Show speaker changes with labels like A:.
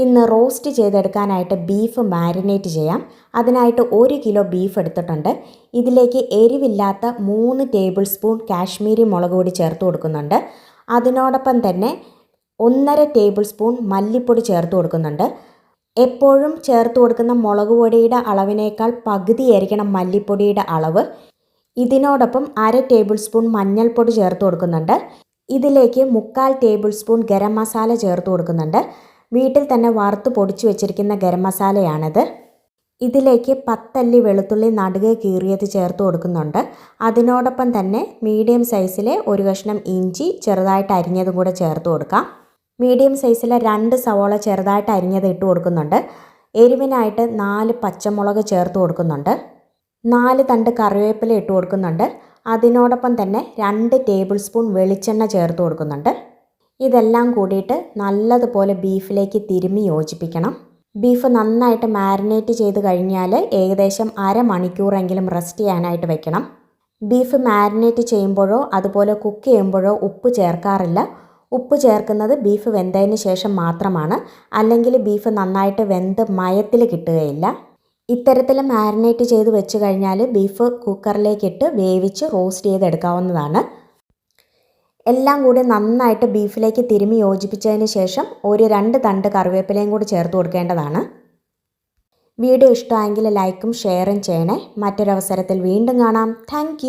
A: ഇന്ന് റോസ്റ്റ് ചെയ്തെടുക്കാനായിട്ട് beef marinate ചെയ്യാം. അതിനായിട്ട് 1 കിലോ ബീഫ് എടുത്തിട്ടുണ്ട്. ഇതിലേക്ക് എരിവില്ലാത്ത 3 ടേബിൾ സ്പൂൺ കാശ്മീരി മുളക് പൊടി ചേർത്ത് കൊടുക്കുന്നുണ്ട്. അതിനോടൊപ്പം തന്നെ 1.5 ടേബിൾ സ്പൂൺ മല്ലിപ്പൊടി ചേർത്ത് കൊടുക്കുന്നുണ്ട്. എപ്പോഴും ചേർത്ത് കൊടുക്കുന്ന മുളക് പൊടിയുടെ അളവിനേക്കാൾ പകുതിയായിരിക്കണം മല്ലിപ്പൊടിയുടെ അളവ്. ഇതിനോടൊപ്പം 1/2 ടേബിൾ സ്പൂൺ മഞ്ഞൾപ്പൊടി ചേർത്ത് കൊടുക്കുന്നുണ്ട്. ഇതിലേക്ക് 1/4 ടേബിൾ സ്പൂൺ ഗരം മസാല ചേർത്ത് കൊടുക്കുന്നുണ്ട്. വീട്ടിൽ തന്നെ വറുത്ത് പൊടിച്ചു വെച്ചിരിക്കുന്ന ഗരം മസാലയാണിത്. ഇതിലേക്ക് 10 അല്ലി വെളുത്തുള്ളി നടുകെ കീറിയത് ചേർത്ത് കൊടുക്കുന്നുണ്ട്. അതിനോടൊപ്പം തന്നെ മീഡിയം സൈസിലെ ഒരു കഷ്ണം ഇഞ്ചി ചെറുതായിട്ട് അരിഞ്ഞതും കൂടെ ചേർത്ത് കൊടുക്കാം. മീഡിയം സൈസിലെ 2 സവോള ചെറുതായിട്ട് അരിഞ്ഞത് ഇട്ട് കൊടുക്കുന്നുണ്ട്. എരിവിനായിട്ട് 4 പച്ചമുളക് ചേർത്ത് കൊടുക്കുന്നുണ്ട്. 4 തണ്ട് കറിവേപ്പില ഇട്ട് കൊടുക്കുന്നുണ്ട്. അതിനോടൊപ്പം തന്നെ 2 ടേബിൾ സ്പൂൺ വെളിച്ചെണ്ണ ചേർത്ത് കൊടുക്കുന്നുണ്ട്. ഇതെല്ലാം കൂടിയിട്ട് നല്ലതുപോലെ ബീഫിലേക്ക് തിരുമ്മി യോജിപ്പിക്കണം. ബീഫ് നന്നായിട്ട് മാരിനേറ്റ് ചെയ്ത് കഴിഞ്ഞാൽ ഏകദേശം അരമണിക്കൂറെങ്കിലും റെസ്റ്റ് ചെയ്യാനായിട്ട് വെക്കണം. ബീഫ് മാരിനേറ്റ് ചെയ്യുമ്പോഴോ അതുപോലെ കുക്ക് ചെയ്യുമ്പോഴോ ഉപ്പ് ചേർക്കാറില്ല. ഉപ്പ് ചേർക്കുന്നത് ബീഫ് വെന്തതിന് ശേഷം മാത്രമാണ്. അല്ലെങ്കിൽ ബീഫ് നന്നായിട്ട് വെന്ത് മയത്തിൽ കിട്ടുകയില്ല. ഇത്തരത്തിൽ മാരിനേറ്റ് ചെയ്ത് വെച്ച് കഴിഞ്ഞാൽ ബീഫ് കുക്കറിലേക്കിട്ട് വേവിച്ച് റോസ്റ്റ് ചെയ്തെടുക്കാവുന്നതാണ്. എല്ലാം കൂടി നന്നായിട്ട് ബീഫിലേക്ക് തിരുമ്മി യോജിപ്പിച്ചതിന് ശേഷം ഒരു 2 തണ്ട് കറിവേപ്പിലയും കൂടി ചേർത്ത് കൊടുക്കേണ്ടതാണ്. വീഡിയോ ഇഷ്ടമായെങ്കിൽ ലൈക്കും ഷെയറും ചെയ്യണേ. മറ്റൊരവസരത്തിൽ വീണ്ടും കാണാം. താങ്ക്